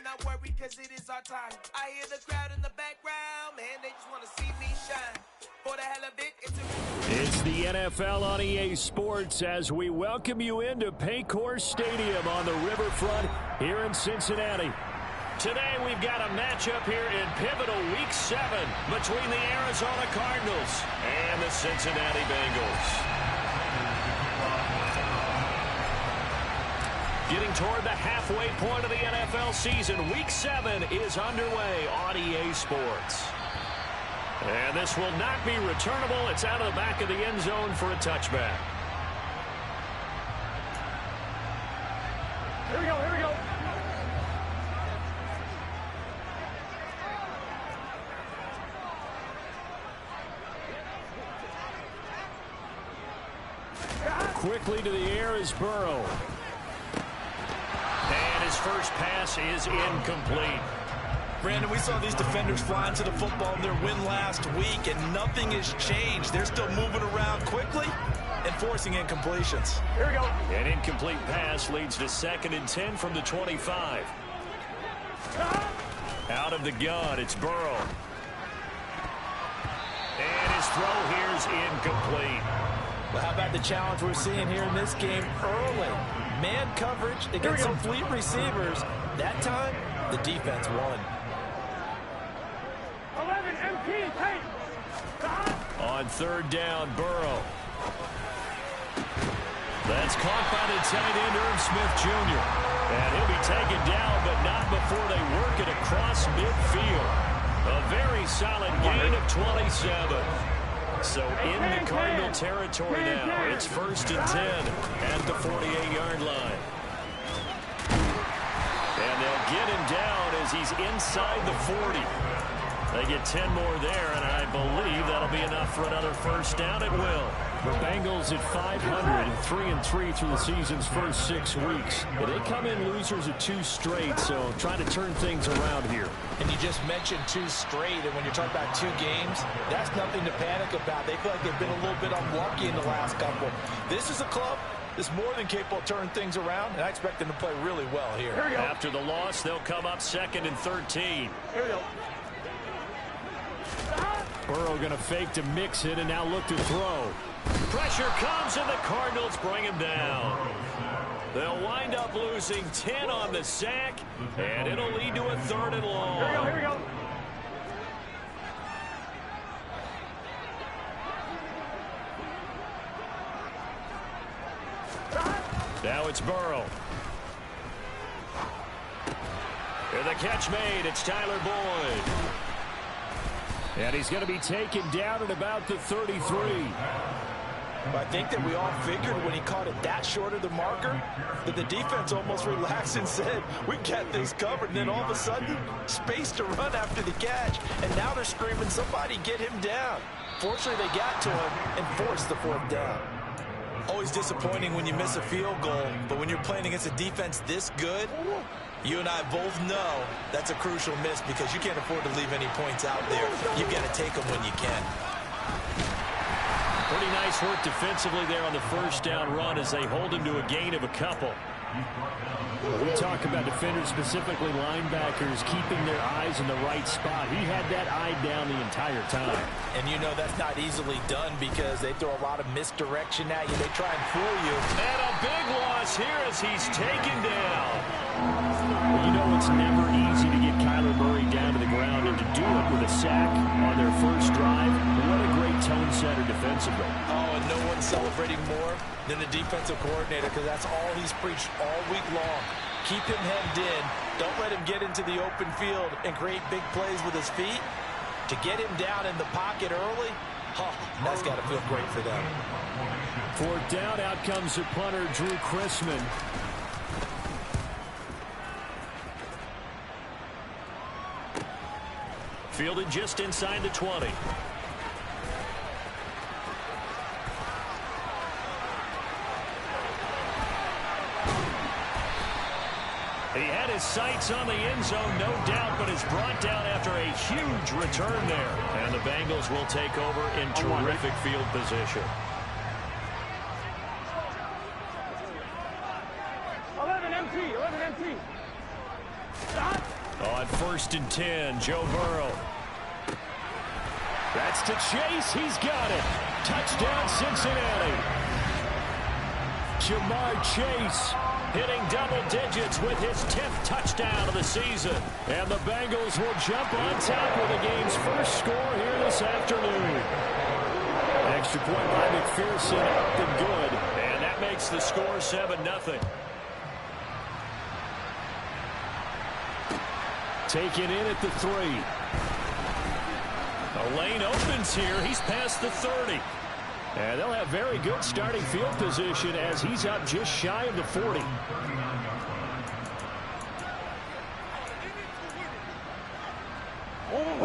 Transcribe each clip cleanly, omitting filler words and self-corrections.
not worry, cause it is our time. I hear the crowd in the background, man, they just want to see me shine. For the hell of it, it's the NFL on EA Sports as we welcome you into Paycor Stadium on the riverfront here in Cincinnati. Today we've got a matchup here in pivotal Week 7 between the Arizona Cardinals and the Cincinnati Bengals. Getting toward the halfway point of the NFL season, Week 7 is underway on EA Sports. And this will not be returnable. It's out of the back of the end zone for a touchback. Here we go, here we go. Quickly to the air is Burrow. And his first pass is incomplete. Brandon, we saw these defenders fly into the football in their win last week, and nothing has changed. They're still moving around quickly and forcing incompletions. Here we go. An incomplete pass leads to 2nd and 10 from the 25. Out of the gun, it's Burrow. And his throw here is incomplete. Well, how about the challenge we're seeing here in this game early? Man coverage against some fleet receivers. That time, the defense won. 11 MP, hey! On 3rd down, Burrow. That's caught by the tight end, Irv Smith Jr. And he'll be taken down, but not before they work it across midfield. A very solid gain of 27. So in the Cardinal territory now, it's 1st and 10 at the 48-yard line. And they'll get him down as he's inside the 40. They get 10 more there, and I believe that'll be enough for another first down. It will. The Bengals at 500, 3-3 through the season's first 6 weeks. And they come in losers of 2 straight, so trying to turn things around here. And you just mentioned 2 straight, and when you're talking about 2 games, that's nothing to panic about. They feel like they've been a little bit unlucky in the last couple. This is a club that's more than capable of turning things around, and I expect them to play really well here. After the loss, they'll come up 2nd and 13. Here we go. Burrow going to fake to mix it and now look to throw. Pressure comes and the Cardinals bring him down. They'll wind up losing 10 on the sack, and it'll lead to a 3rd and long. Here we go, here we go. Now it's Burrow. And the catch made. It's Tyler Boyd. And he's going to be taken down at about the 33. I think that we all figured when he caught it that short of the marker that the defense almost relaxed and said, we got this covered. And then all of a sudden, space to run after the catch. And now they're screaming, somebody get him down. Fortunately, they got to him and forced the 4th down. Always disappointing when you miss a field goal, but when you're playing against a defense this good, you and I both know that's a crucial miss because you can't afford to leave any points out there. You've got to take them when you can. Pretty nice work defensively there on the first down run as they hold him to a gain of a couple. We talk about defenders, specifically linebackers, keeping their eyes in the right spot. He had that eye down the entire time. And you know that's not easily done because they throw a lot of misdirection at you. They try and fool you. And a big loss here as he's taken down. Well, you know it's never easy to get Kyler Murray down to the ground, and to do it with a sack on their first drive, what a great tone setter defensively. Oh, and no one's celebrating more than the defensive coordinator because that's all he's preached all week long. Keep him hemmed in. Don't let him get into the open field and create big plays with his feet. To get him down in the pocket early, that's got to feel great for them. 4th down, out comes the punter, Drew Chrisman. Fielded just inside the 20. He had his sights on the end zone, no doubt, but is brought down after a huge return there. And the Bengals will take over in terrific field position. 11 MT, 11 MT. Stop. On 1st and 10, Joe Burrow. That's to Chase. He's got it. Touchdown, Cincinnati. Jamar Chase hitting double digits with his 10th touchdown of the season. And the Bengals will jump on top with the game's first score here this afternoon. Extra point by McPherson, up and good. And that makes the score 7-0. Taken in at the 3. A lane opens here. He's past the 30. And they'll have very good starting field position as he's up just shy of the 40.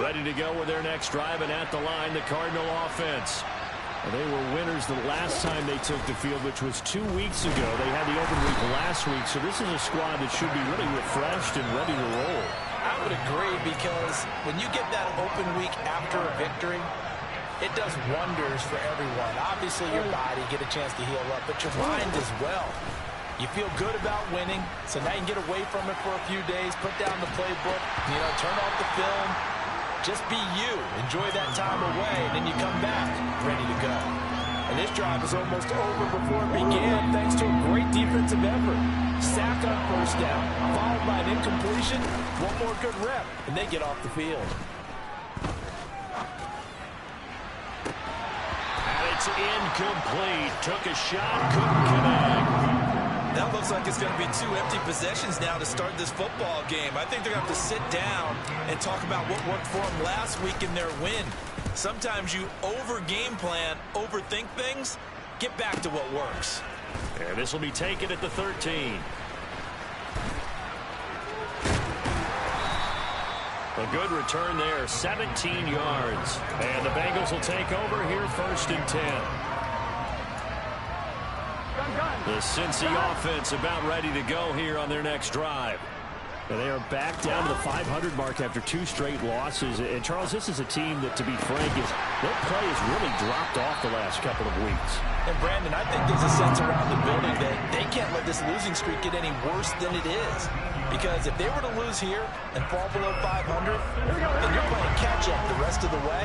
Ready to go with their next drive, and at the line, the Cardinal offense. They were winners the last time they took the field, which was 2 weeks ago. They had the open week last week, so this is a squad that should be really refreshed and ready to roll. I would agree, because when you get that open week after a victory, it does wonders for everyone. Obviously, your body, get a chance to heal up, but your mind as well. You feel good about winning, so now you can get away from it for a few days, put down the playbook, turn off the film. Just be you. Enjoy that time away, and then you come back ready to go. And this drive is almost over before it began, thanks to a great defensive effort. Sack on 1st down, followed by an incompletion. One more good rep, and they get off the field. And it's incomplete. Took a shot, couldn't connect. That looks like it's going to be 2 empty possessions now to start this football game. I think they're going to have to sit down and talk about what worked for them last week in their win. Sometimes you over-game plan, overthink things. Get back to what works. And this will be taken at the 13. A good return there, 17 yards. And the Bengals will take over here 1st and 10. The Cincy offense about ready to go here on their next drive. And they are back down to the 500 mark after 2 straight losses. And, Charles, this is a team that, to be frank, their play has really dropped off the last couple of weeks. And, Brandon, I think there's a sense around the building that they can't let this losing streak get any worse than it is. Because if they were to lose here and fall below 500, then you're playing catch-up the rest of the way.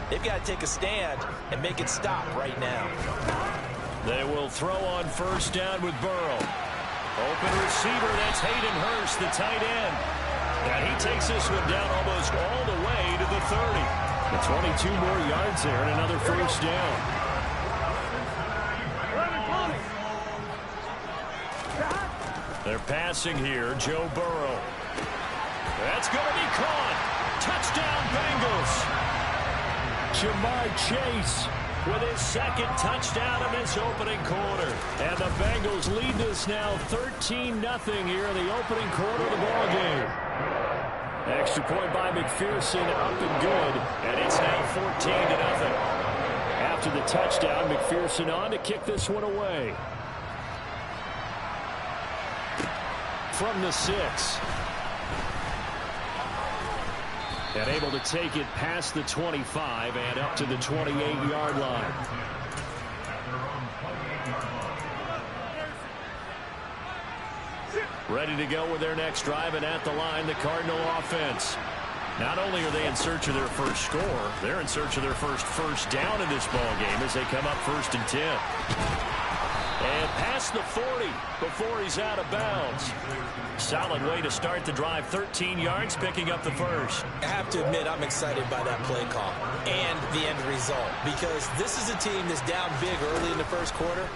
They've got to take a stand and make it stop right now. They will throw on 1st down with Burrow. Open receiver, that's Hayden Hurst, the tight end. And he takes this one down almost all the way to the 30. And 22 more yards there and another 1st down. They're passing here, Joe Burrow. That's going to be caught. Touchdown, Bengals. Jamar Chase with his 2nd touchdown of this opening quarter. And the Bengals lead this now 13-0 here in the opening quarter of the ballgame. Extra point by McPherson, up and good. And it's now 14-0. After the touchdown, McPherson on to kick this one away. From the 6. And able to take it past the 25 and up to the 28-yard line. Ready to go with their next drive, and at the line, the Cardinal offense. Not only are they in search of their first score, they're in search of their first down in this ball game as they come up 1st and 10. And past the 40 before he's out of bounds. Solid way to start the drive. 13 yards, picking up the 1st. I have to admit, I'm excited by that play call and the end result, because this is a team that's down big early in the 1st quarter,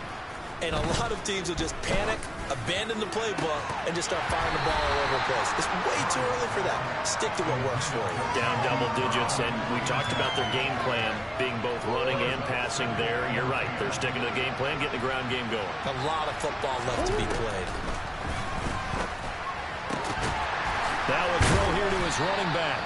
and a lot of teams will just panic, abandon the playbook, and just start firing the ball all over the place. It's way too early for that. Stick to what works for you. Down double digits, and we talked about their game plan being both running and passing there. You're right. They're sticking to the game plan, getting the ground game going. A lot of football left to be played. Now a throw here to his running back.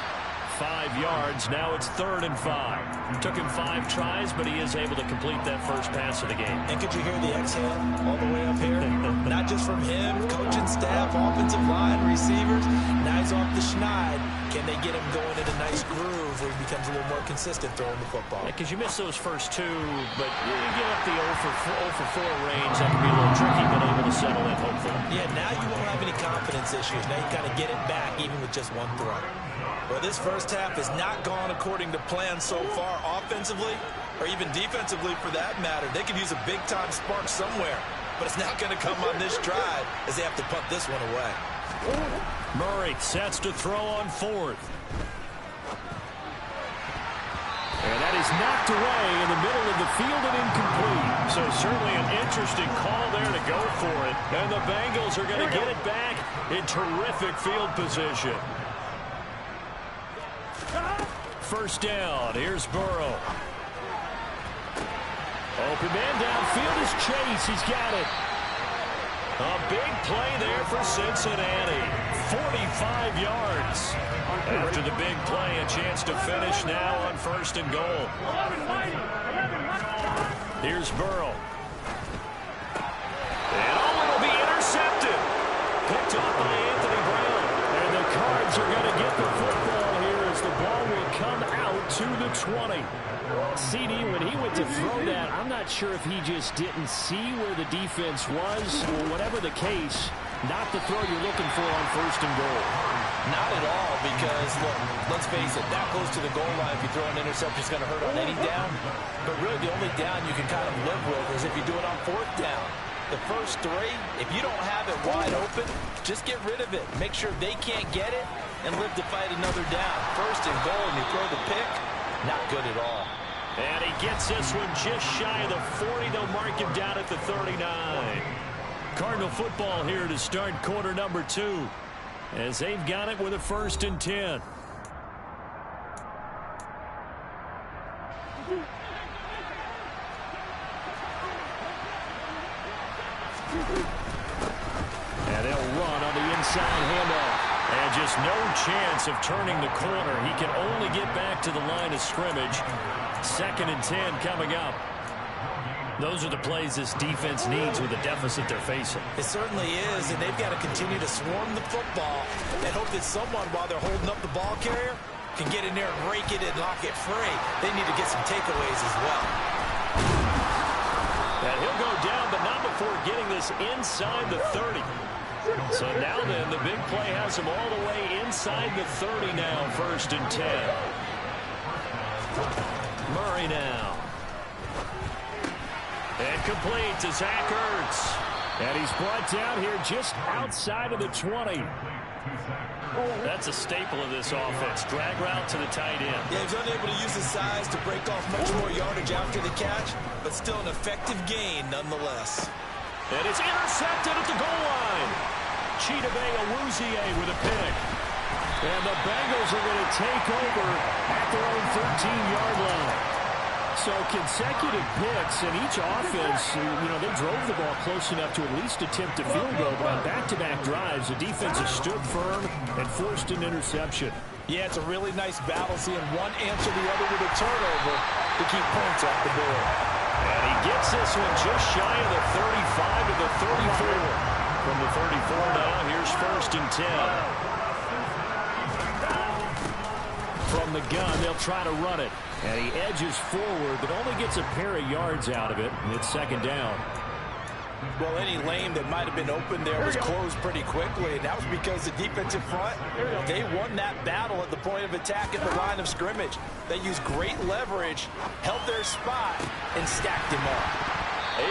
5 yards. Now it's 3rd and 5. Took him 5 tries, but he is able to complete that first pass of the game. And could you hear the exhale all the way up here? Not just from him, coaching staff, offensive line, receivers. Now he's off the schneid. Can they get him going in a nice groove where he becomes a little more consistent throwing the football? Because you miss those first 2, but you get up the 0 for 4 range. That can be a little tricky, but able to settle in, hopefully. Yeah, now you won't have any any confidence issues. Now you kind of get it back even with just one throw. Well, this first half has not gone according to plan so far offensively or even defensively for that matter. They could use a big-time spark somewhere, but it's not going to come on this drive as they have to punt this one away. Murray sets to throw on fourth. And that is knocked away in the middle of the field and incomplete. So certainly an interesting call there to go for it. And the Bengals are going to get it back in terrific field position. First down. Here's Burrow. Open man downfield is Chase. He's got it. A big play there for Cincinnati. 45 yards. After the big play, a chance to finish now on first and goal. Here's Burrow. And it'll be intercepted. Picked off by Anthony Brown. And the Cards are going to get the football here as the ball will come out to the 20. CD, when he went to throw that, I'm not sure if he just didn't see where the defense was or whatever the case. Not the throw you're looking for on first and goal. Not at all, because, look, let's face it, that goes to the goal line. If you throw an interception, it's going to hurt on any down. But really, the only down you can kind of live with is if you do it on fourth down. The first three, if you don't have it wide open, just get rid of it. Make sure they can't get it and live to fight another down. First and goal, and you throw the pick, not good at all. And he gets this one just shy of the 40. They'll mark him down at the 39. Cardinal football here to start quarter number 2 as they've got it with a first and 10. And they'll run on the inside handoff. And just no chance of turning the corner. He can only get back to the line of scrimmage. Second and 10 coming up. Those are the plays this defense needs with the deficit they're facing. It certainly is, and they've got to continue to swarm the football and hope that someone, while they're holding up the ball carrier, can get in there and rake it and lock it free. They need to get some takeaways as well. And he'll go down, but not before getting this inside the 30. So now then, the big play has him all the way inside the 30 now, first and 10. Murray now. And complete to Zach Ertz. And he's brought down here just outside of the 20. That's a staple of this offense. Drag route to the tight end. Yeah, he's unable to use his size to break off much more yardage after the catch, but still an effective gain nonetheless. And it's intercepted at the goal line. Chidobe Awuzie with a pick. And the Bengals are going to take over at their own 13-yard line. So consecutive picks, and each offense, they drove the ball close enough to at least attempt a field goal. But on back-to-back drives, the defense has stood firm and forced an interception. Yeah, it's a really nice battle, seeing one answer the other with a turnover to keep points off the board. And he gets this one just shy of the 35 to the 34. From the 34 now, here's first and 10. From the gun, they'll try to run it. And he edges forward, but only gets a pair of yards out of it. And it's second down. Well, any lane that might have been open there was closed pretty quickly, and that was because the defensive front, they won that battle at the point of attack at the line of scrimmage. They used great leverage, held their spot, and stacked him up.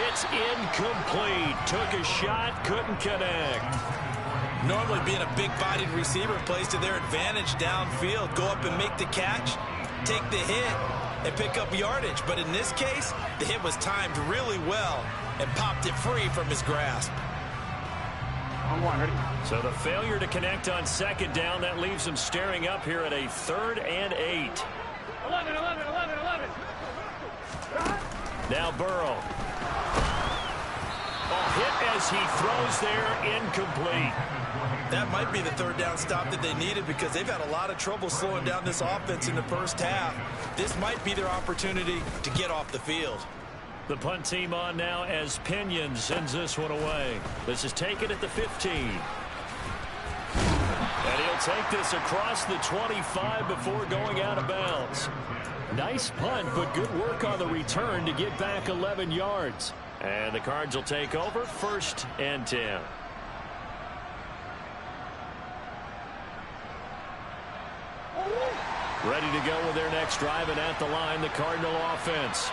It's incomplete. Took a shot, couldn't connect. Normally being a big-bodied receiver plays to their advantage downfield. Go up and make the catch, take the hit, and pick up yardage. But in this case, the hit was timed really well and popped it free from his grasp. So the failure to connect on second down, that leaves him staring up here at a 3rd and 8. 11. Now Burrow. A hit as he throws there, incomplete. That might be the 3rd down stop that they needed because they've had a lot of trouble slowing down this offense in the first half. This might be their opportunity to get off the field. The punt team on now as Pinion sends this one away. This is taken at the 15. And he'll take this across the 25 before going out of bounds. Nice punt, but good work on the return to get back 11 yards. And the Cards will take over, 1st and 10. Ready to go with their next drive, and at the line, the Cardinal offense.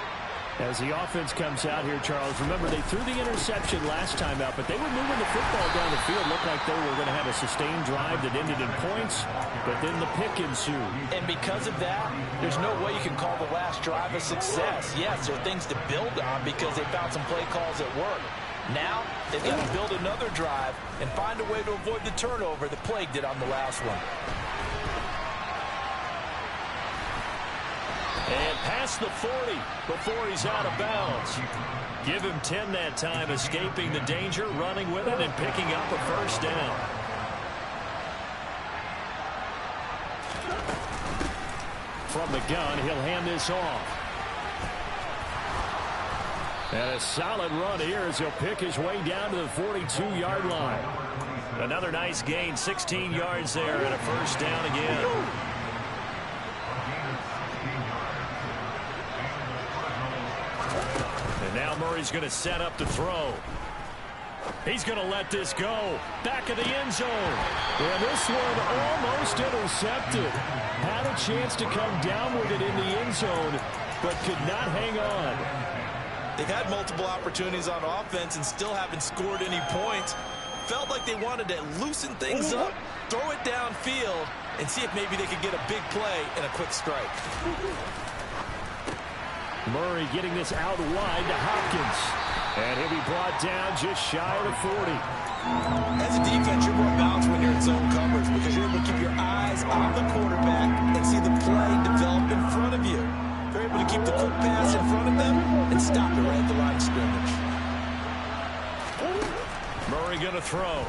As the offense comes out here, Charles, remember they threw the interception last time out, but they were moving the football down the field. Looked like they were going to have a sustained drive that ended in points, but then the pick ensued. And because of that, there's no way you can call the last drive a success. Yes, there are things to build on because they found some play calls that work. Now, they've got to build another drive and find a way to avoid the turnover that plagued it on the last one. And past the 40 before he's out of bounds. Give him 10 that time, escaping the danger, running with it, and picking up a first down. From the gun, he'll hand this off. And a solid run here as he'll pick his way down to the 42-yard line. Another nice gain, 16 yards there, and a first down again. And now Murray's going to set up the throw. He's going to let this go. Back of the end zone. And this one almost intercepted. Had a chance to come down with it in the end zone, but could not hang on. They've had multiple opportunities on offense and still haven't scored any points. Felt like they wanted to loosen things up, throw it downfield, and see if maybe they could get a big play and a quick strike. Murray getting this out wide to Hopkins. And he'll be brought down just shy of the 40. As a defense, you're more balanced when you're in zone coverage because you're able to keep your eyes on the quarterback and see the play develop in front of you. They're able to keep the quick pass in front of them and stop it right at the line of scrimmage. Murray going to throw.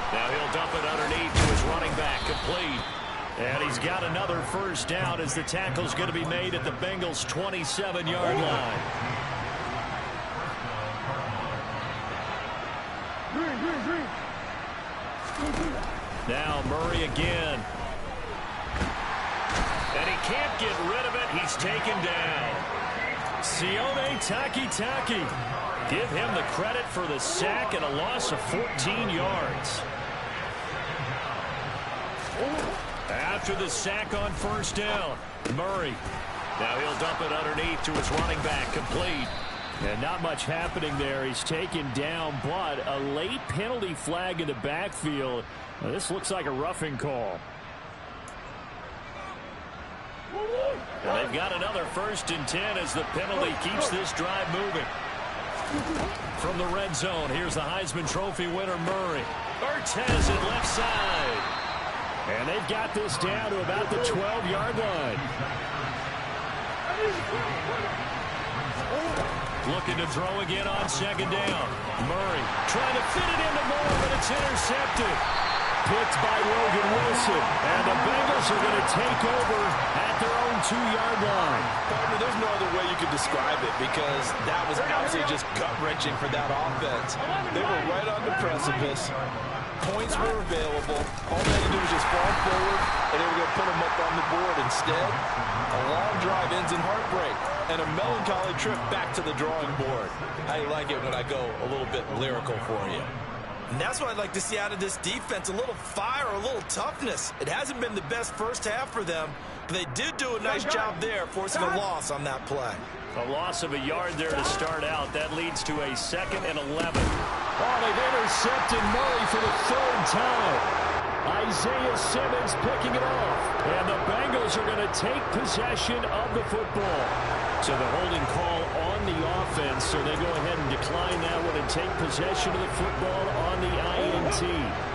Now he'll dump it underneath to his running back, complete. And he's got another first down as the tackle's going to be made at the Bengals' 27-yard line. Now Murray again. And he can't get rid of it. He's taken down. Sione Takitaki. Give him the credit for the sack and a loss of 14 yards. After the sack on first down, Murray. Now he'll dump it underneath to his running back, complete. And not much happening there. He's taken down, but a late penalty flag in the backfield. Now, this looks like a roughing call. And they've got another 1st and 10 as the penalty keeps this drive moving. From the red zone, here's the Heisman Trophy winner, Murray. Urtez at left side. And they've got this down to about the 12-yard line. Looking to throw again on 2nd down. Murray trying to fit it into Moore, but it's intercepted. Picked by Logan Wilson. And the Bengals are going to take over at their own 2-yard line. Partner, there's no other way you could describe it because that was absolutely just gut-wrenching for that offense. They were right on the precipice. Points were available. All they had to do was just fall forward, and they were going to put them up on the board. Instead, a long drive ends in heartbreak and a melancholy trip back to the drawing board. I like it when I go a little bit lyrical for you. And that's what I'd like to see out of this defense, a little fire, a little toughness. It hasn't been the best first half for them, but they did do a nice job there, forcing a loss on that play. A loss of a yard there to start out. That leads to a 2nd and 11. Oh, they've intercepted Murray for the 3rd time. Isaiah Simmons picking it off. And the Bengals are going to take possession of the football. So the holding call on the offense, so they go ahead and decline that one and take possession of the football on the INT.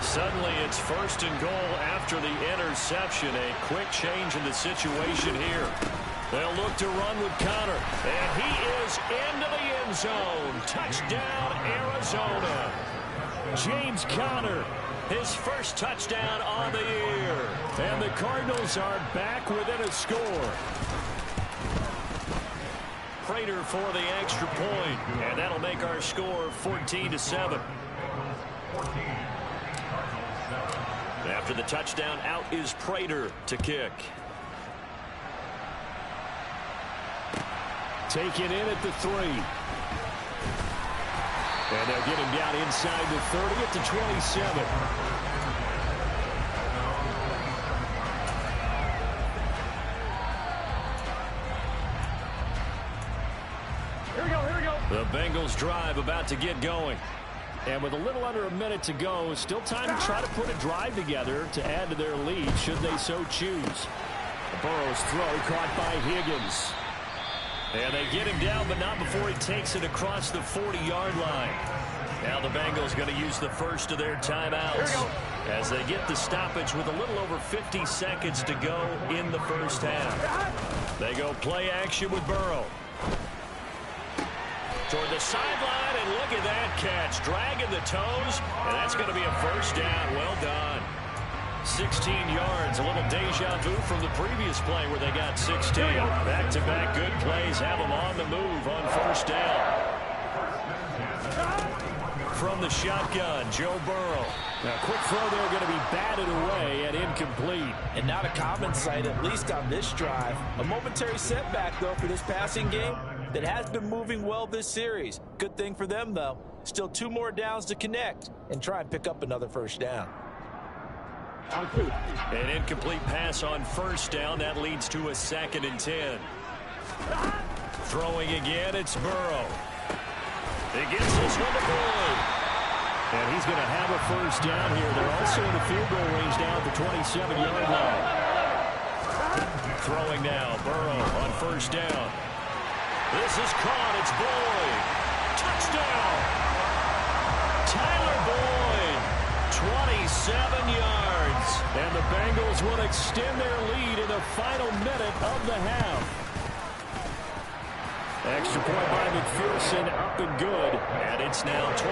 Suddenly it's 1st and goal after the interception. A quick change in the situation here. They'll look to run with Connor. And he is into the end zone. Touchdown, Arizona. James Conner, his first touchdown on the year. And the Cardinals are back within a score. Prater for the extra point. And that'll make our score 14-7. After the touchdown, out is Prater to kick. Taken in at the 3. And they'll get him down inside the 30 at the 27. Bengals drive about to get going. And with a little under a minute to go, still time to try to put a drive together to add to their lead should they so choose. Burrow's throw caught by Higgins. And they get him down, but not before he takes it across the 40-yard line. Now the Bengals going to use the first of their timeouts as they get the stoppage with a little over 50 seconds to go in the first half. They go play action with Burrow. Toward the sideline, and look at that catch. Dragging the toes, and that's going to be a first down. Well done. 16 yards, a little deja vu from the previous play where they got 16. Back-to-back good plays have them on the move on first down. From the shotgun, Joe Burrow. Now, quick throw there going to be batted away and incomplete. And not a common sight, at least on this drive. A momentary setback, though, for this passing game that has been moving well this series. Good thing for them, though. Still 2 more downs to connect and try and pick up another first down. An incomplete pass on first down. That leads to a 2nd and 10. Throwing again, it's Burrow. He gets this one to Boyd. And he's going to have a first down here. They're also in the field goal range now at the 27-yard line. Throwing now, Burrow on first down. This is caught. It's Boyd. Touchdown. Tyler Boyd. 27 yards. And the Bengals will extend their lead in the final minute of the half. Extra point by McPherson, up and good. And it's now 21-7.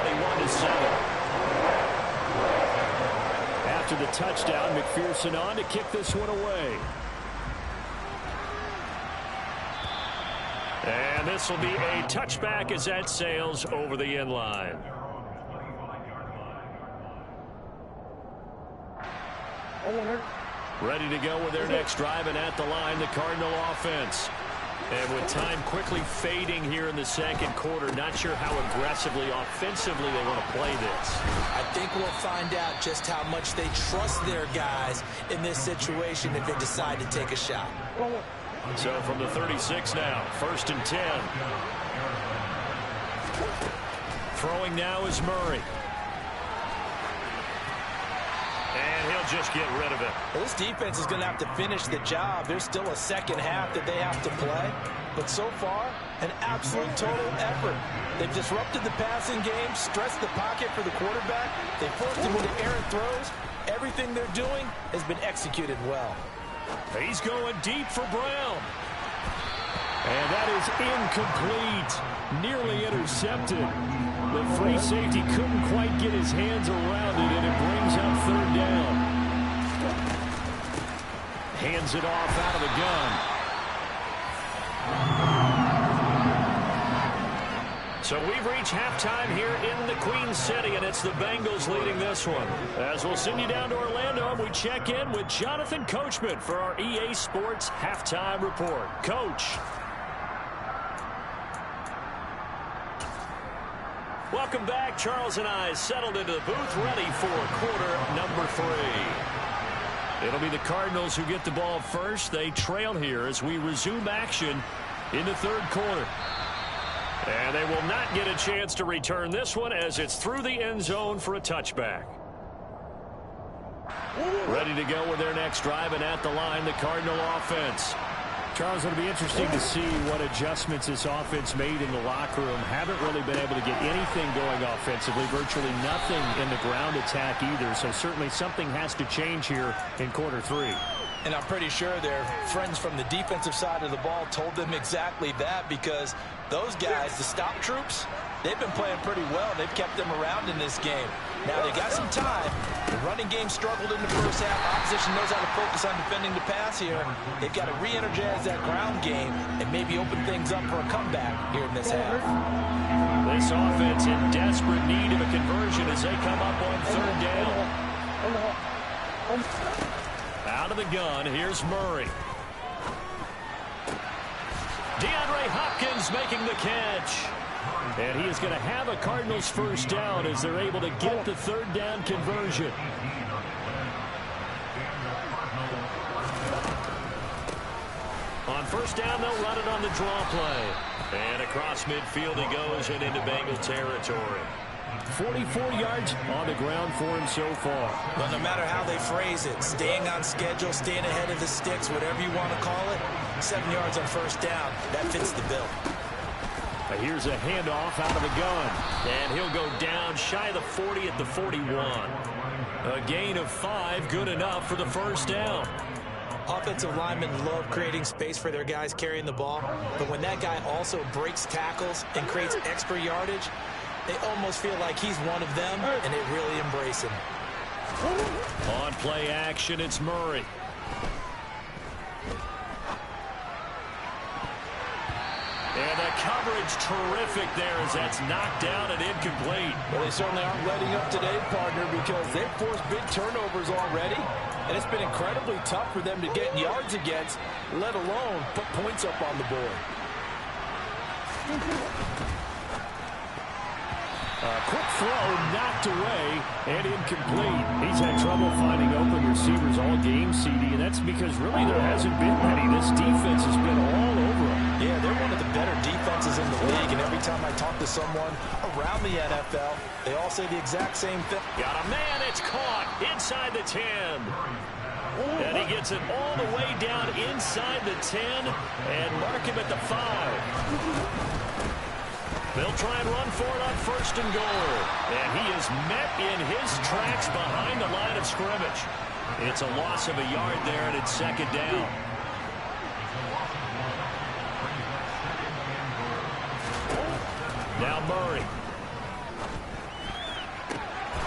After the touchdown, McPherson on to kick this one away. And this will be a touchback as that sails over the end line. Ready to go with their next drive, and at the line, the Cardinal offense. And with time quickly fading here in the second quarter, not sure how aggressively, offensively they want to play this. I think we'll find out just how much they trust their guys in this situation if they decide to take a shot. So from the 36 now, 1st and 10. Throwing now is Murray. And he'll just get rid of it. Well, this defense is going to have to finish the job. There's still a second half that they have to play. But so far, an absolute total effort. They've disrupted the passing game, stressed the pocket for the quarterback. They forced him into errant throws. Everything they're doing has been executed well. He's going deep for Brown. And that is incomplete. Nearly intercepted. The free safety couldn't quite get his hands around it, and it brings up 3rd down. Hands it off out of the gun. So we've reached halftime here in the Queen City, and it's the Bengals leading this one. As we'll send you down to Orlando, and we check in with Jonathan Coachman for our EA Sports Halftime Report. Coach. Welcome back. Charles and I settled into the booth, ready for quarter number 3. It'll be the Cardinals who get the ball first. They trail here as we resume action in the 3rd quarter. And they will not get a chance to return this one as it's through the end zone for a touchback. Ready to go with their next drive, and at the line, the Cardinal offense. Charles, it'll be interesting to see what adjustments this offense made in the locker room. Haven't really been able to get anything going offensively, virtually nothing in the ground attack either. So certainly something has to change here in quarter 3. And I'm pretty sure their friends from the defensive side of the ball told them exactly that, because those guys, the stop troops, they've been playing pretty well. They've kept them around in this game. Now they got some time. The running game struggled in the first half. Opposition knows how to focus on defending the pass here. They've got to re-energize that ground game and maybe open things up for a comeback here in this half. This offense in desperate need of a conversion as they come up on 3rd down. Out of the gun, here's Murray. DeAndre Hopkins making the catch. And he is going to have a Cardinals first down as they're able to get the 3rd down conversion. On first down, they'll run it on the draw play. And across midfield he goes and into Bengal territory. 44 yards on the ground for him so far. But no matter how they phrase it, staying on schedule, staying ahead of the sticks, whatever you want to call it, 7 yards on first down, that fits the bill. Here's a handoff out of the gun. And he'll go down shy of the 40 at the 41. A gain of 5, good enough for the first down. Offensive linemen love creating space for their guys carrying the ball, but when that guy also breaks tackles and creates extra yardage, they almost feel like he's one of them, and they really embrace him. On play action, it's Murray. And the coverage terrific there as that's knocked down and incomplete. Well, they certainly aren't letting up today, partner, because they've forced big turnovers already, and it's been incredibly tough for them to get yards against, let alone put points up on the board. Quick throw knocked away and incomplete. He's had trouble finding open receivers all game, CD, and that's because really there hasn't been many. This defense has been all over them. Yeah, they're one of the better defenses in the league, and every time I talk to someone around the NFL, they all say the exact same thing. Got a man, it's caught inside the 10. And he gets it all the way down inside the 10 and mark him at the 5. They'll try and run for it on first and goal. And he is met in his tracks behind the line of scrimmage. It's a loss of a yard there, and it's second down. Now Murray.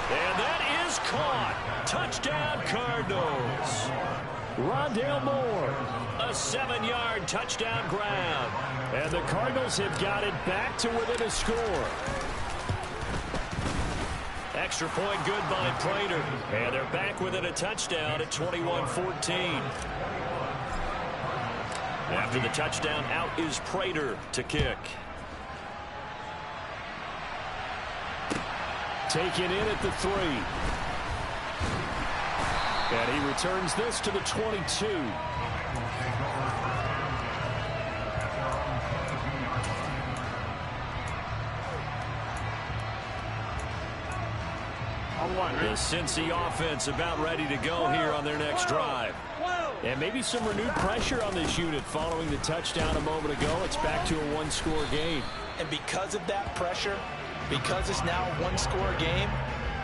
And that is caught. Touchdown, Cardinals. Rondale Moore. A 7-yard touchdown grab. And the Cardinals have got it back to within a score. Extra point good by Prater. And they're back within a touchdown at 21-14. After the touchdown, out is Prater to kick. Taken in at the 3. And he returns this to the 22. The Cincy offense about ready to go here on their next drive. And maybe some renewed pressure on this unit following the touchdown a moment ago. It's back to a one-score game. And because of that pressure, because it's now a one-score game,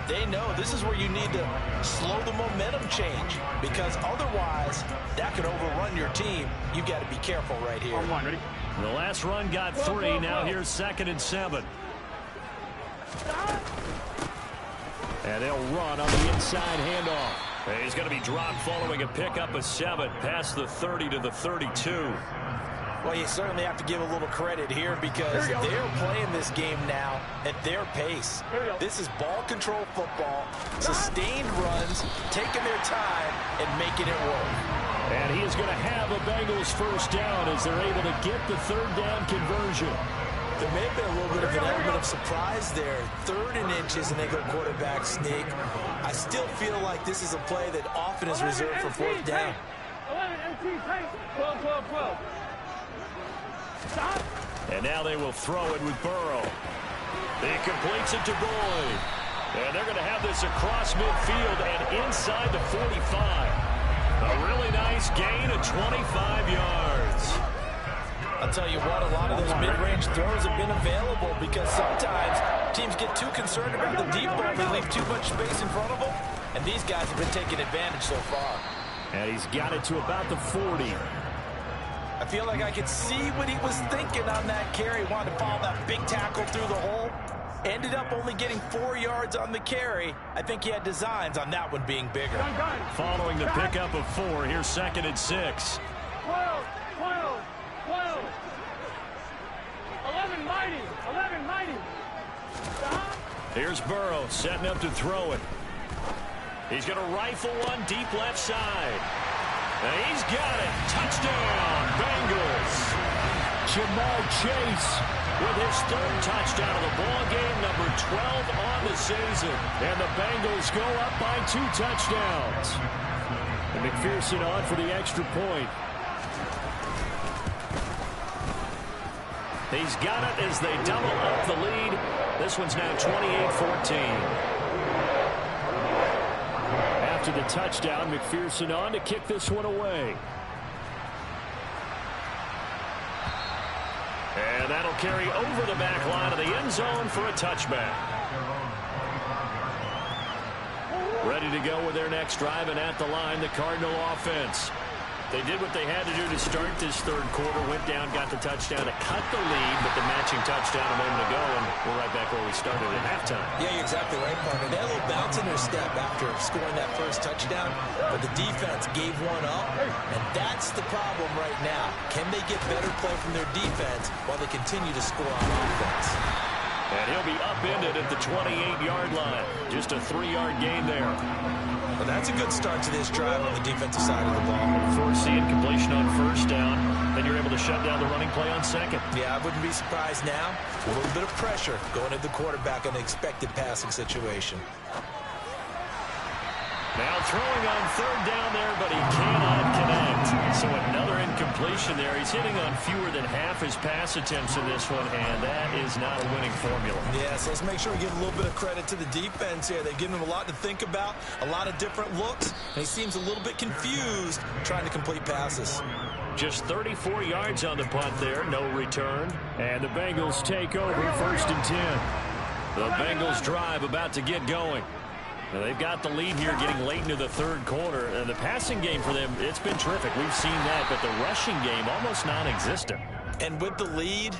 they know this is where you need to slow the momentum change, because otherwise that could overrun your team. You've got to be careful right here. Ready? The last run got 3. Now here's 2nd and 7. And they'll run on the inside handoff. And he's going to be dropped following a pickup of 7 past the 30 to the 32. Well, you certainly have to give a little credit here, because they're playing this game now at their pace. This is ball control football, sustained runs, taking their time and making it work. And he is going to have a Bengals first down as they're able to get the 3rd down conversion. There may have been a little bit of an element of surprise there. 3rd and inches, and they go quarterback sneak. I still feel like this is a play that often is reserved for 4th down. 11 MT tank. 12, 12, 12. Stop. And now they will throw it with Burrow. He completes it to Boyd. And they're going to have this across midfield and inside the 45. A really nice gain of 25 yards. I'll tell you what, a lot of those mid-range throws have been available, because sometimes teams get too concerned about the deep ball. They leave too much space in front of them, and these guys have been taking advantage so far. And he's got it to about the 40. I feel like I could see what he was thinking on that carry. Wanted to follow that big tackle through the hole. Ended up only getting 4 yards on the carry. I think he had designs on that one being bigger. Following the pickup of 4, here's 2nd and 6. 12, 12, 12. 11 mighty, 11 mighty. Stop. Here's Burrow setting up to throw it. He's going to rifle one deep left side. And he's got it. Touchdown, Bengals. Jamar Chase with his 3rd touchdown of the ball game, number 12 on the season. And the Bengals go up by 2 touchdowns. And McPherson on for the extra point. He's got it as they double up the lead. This one's now 28-14. After the touchdown, McPherson on to kick this one away. And that'll carry over the back line of the end zone for a touchback. Ready to go with their next drive, and at the line, the Cardinal offense. They did what they had to do to start this third quarter, went down, got the touchdown to cut the lead, but the matching touchdown a moment ago, and we're right back where we started at halftime. Yeah, you're exactly right, partner. They had a little bounce in their step after scoring that first touchdown, but the defense gave one up, and that's the problem right now. Can they get better play from their defense while they continue to score on offense? And he'll be upended at the 28-yard line. Just a 3-yard gain there. Well, that's a good start to this drive on the defensive side of the ball. Force the incompletion on first down. Then you're able to shut down the running play on second. Yeah, I wouldn't be surprised now. A little bit of pressure going at the quarterback on an expected passing situation. Now throwing on third down there, but he cannot connect. So another incompletion there. He's hitting on fewer than half his pass attempts in this one, and that is not a winning formula. Yeah, so let's make sure we give a little bit of credit to the defense here. They've given him a lot to think about, a lot of different looks, and he seems a little bit confused trying to complete passes. Just 34 yards on the punt there, no return. And the Bengals take over 1st and 10. The Bengals drive about to get going. Now they've got the lead here getting late into the third quarter. And the passing game for them, it's been terrific. We've seen that, but the rushing game almost non-existent. And with the lead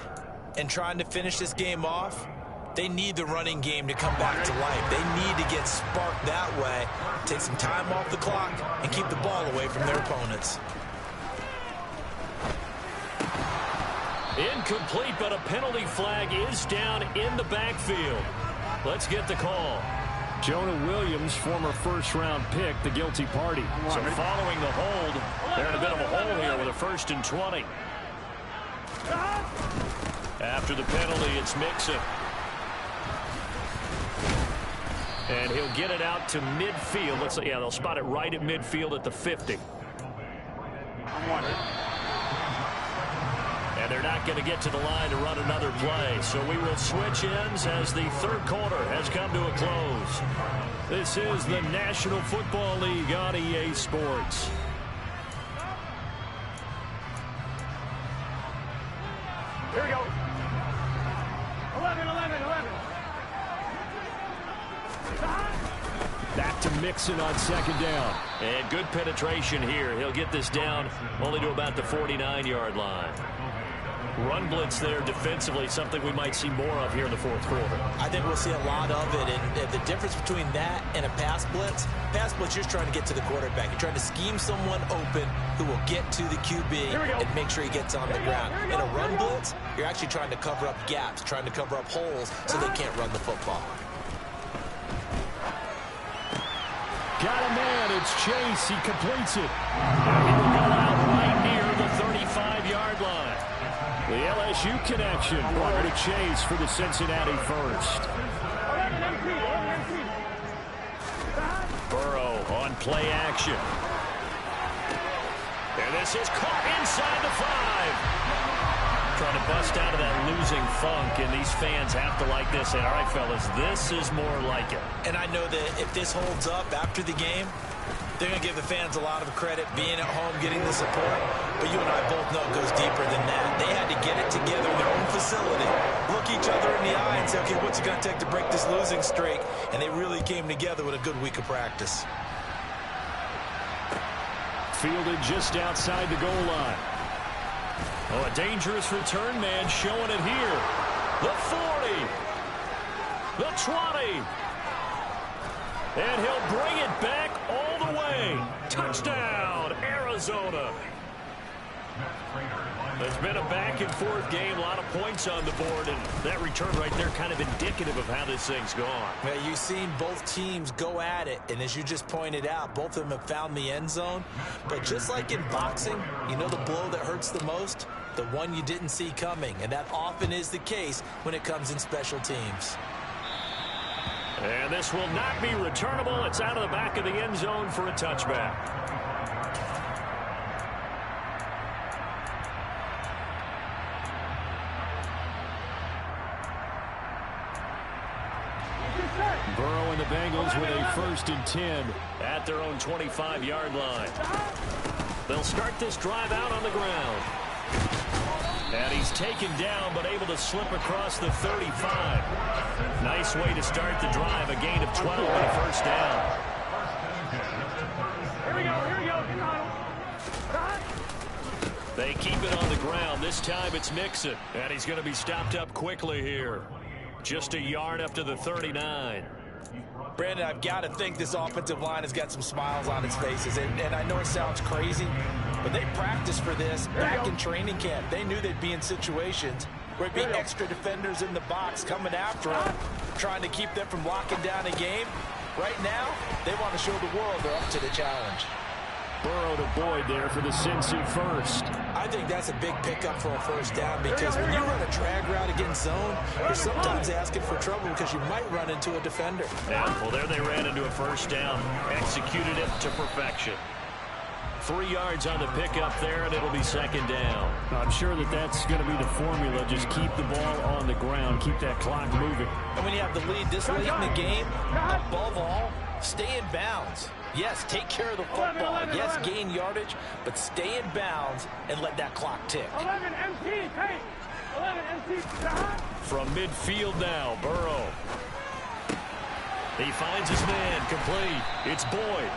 and trying to finish this game off, they need the running game to come back to life. They need to get sparked that way, take some time off the clock, and keep the ball away from their opponents. Incomplete, but a penalty flag is down in the backfield. Let's get the call. Jonah Williams, former first-round pick, the guilty party. So following the hold, they're in a bit of a hole here with a 1st and 20. After the penalty, it's Mixon. And he'll get it out to midfield. Let's see, yeah, they'll spot it right at midfield at the 50. And they're not going to get to the line to run another play. So we will switch ends as the third quarter has come to a close. This is the National Football League on EA Sports. Here we go. 11. Back to Mixon on second down. And good penetration here. He'll get this down only to about the 49-yard line. Run blitz there defensively, something we might see more of here in the fourth quarter. I think we'll see a lot of it, and the difference between that and a pass blitz, you're just trying to get to the quarterback. You're trying to scheme someone open who will get to the QB and make sure he gets on the ground. In a run blitz, you're actually trying to cover up gaps, trying to cover up holes so they can't run the football. Got a man, it's Chase, he completes it. And he will go out right near the 35-yard line. The LSU connection over to Chase for the Cincinnati first. Burrow on play action. And this is caught inside the 5. Trying to bust out of that losing funk, and these fans have to like this. And all right, fellas, this is more like it. And I know that if this holds up after the game, they're going to give the fans a lot of credit, being at home, getting the support. But you and I both know it goes deeper than that. They had to get it together in their own facility, look each other in the eye and say, okay, what's it going to take to break this losing streak? And they really came together with a good week of practice. Fielded just outside the goal line. Oh, a dangerous return man showing it here. The 40. The 20. And he'll bring it back all the way. Touchdown, Arizona. It's been a back-and-forth game, a lot of points on the board, and that return right there kind of indicative of how this thing's gone. Yeah, you've seen both teams go at it, and as you just pointed out, both of them have found the end zone. But just like in boxing, you know the blow that hurts the most? The one you didn't see coming, and that often is the case when it comes in special teams. And this will not be returnable. It's out of the back of the end zone for a touchback. Burrow and the Bengals with a 1st and 10 at their own 25-yard line. They'll start this drive out on the ground. And he's taken down, but able to slip across the 35. Nice way to start the drive. A gain of 12 and a 1st down. Here we go. They keep it on the ground. This time it's Mixon. And he's going to be stopped up quickly here. Just a yard up to the 39. Brandon, I've got to think this offensive line has got some smiles on its faces. And I know it sounds crazy, but they practiced for this back in training camp. They knew they'd be in situations where it'd be extra defenders in the box coming after them, trying to keep them from locking down a game. Right now, they want to show the world they're up to the challenge. Burrow to Boyd there for the Cincy 1st. I think that's a big pickup for a 1st down, because when you run a drag route against zone, you're sometimes asking for trouble because you might run into a defender. Yeah, well, there they ran into a 1st down. Executed it to perfection. 3 yards on the pickup there, and it'll be 2nd down. I'm sure that's going to be the formula. Just keep the ball on the ground. Keep that clock moving. And when you have the lead this late in the game, above all, stay in bounds. Yes, take care of the football. Yes, gain yardage, but stay in bounds and let that clock tick. 11 MT, hey! 11 MT. From midfield now, Burrow. He finds his man, complete. It's Boyd.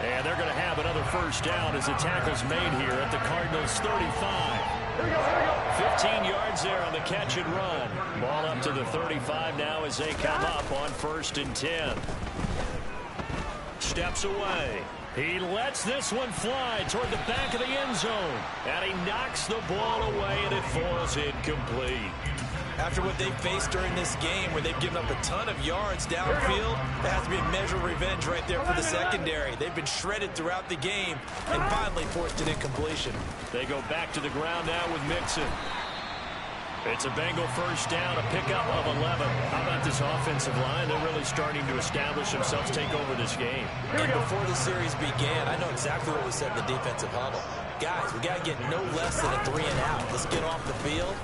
And they're going to have another 1st down as the tackle's made here at the Cardinals' 35. 15 yards there on the catch and run. Ball up to the 35 now as they come up on 1st and 10. Steps away. He lets this one fly toward the back of the end zone. And he knocks the ball away, and it falls incomplete. After what they faced during this game, where they've given up a ton of yards downfield, that has to be a measure of revenge right there for the secondary. They've been shredded throughout the game and finally forced an incompletion. They go back to the ground now with Mixon. It's a Bengal 1st down, a pickup of 11. How about this offensive line? They're really starting to establish themselves, take over this game. And before the series began, I know exactly what was said in the defensive huddle. Guys, we got to get no less than a 3-and-out. Let's get off the field.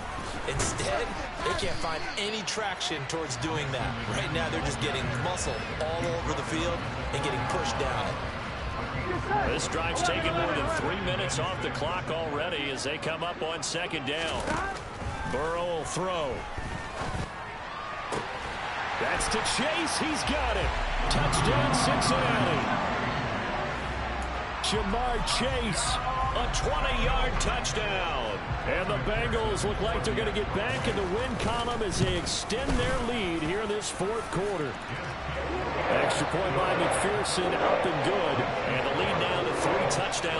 Instead, they can't find any traction towards doing that. Right now, they're just getting muscle all over the field and getting pushed down it. This drive's taken more than 3 minutes off the clock already as they come up on 2nd down. Burrow will throw. That's to Chase. He's got it. Touchdown, Cincinnati. Jamar Chase, a 20-yard touchdown. And the Bengals look like they're going to get back in the win column as they extend their lead here in this 4th quarter. Extra point by McPherson, up and good. And the lead now to 3 touchdowns.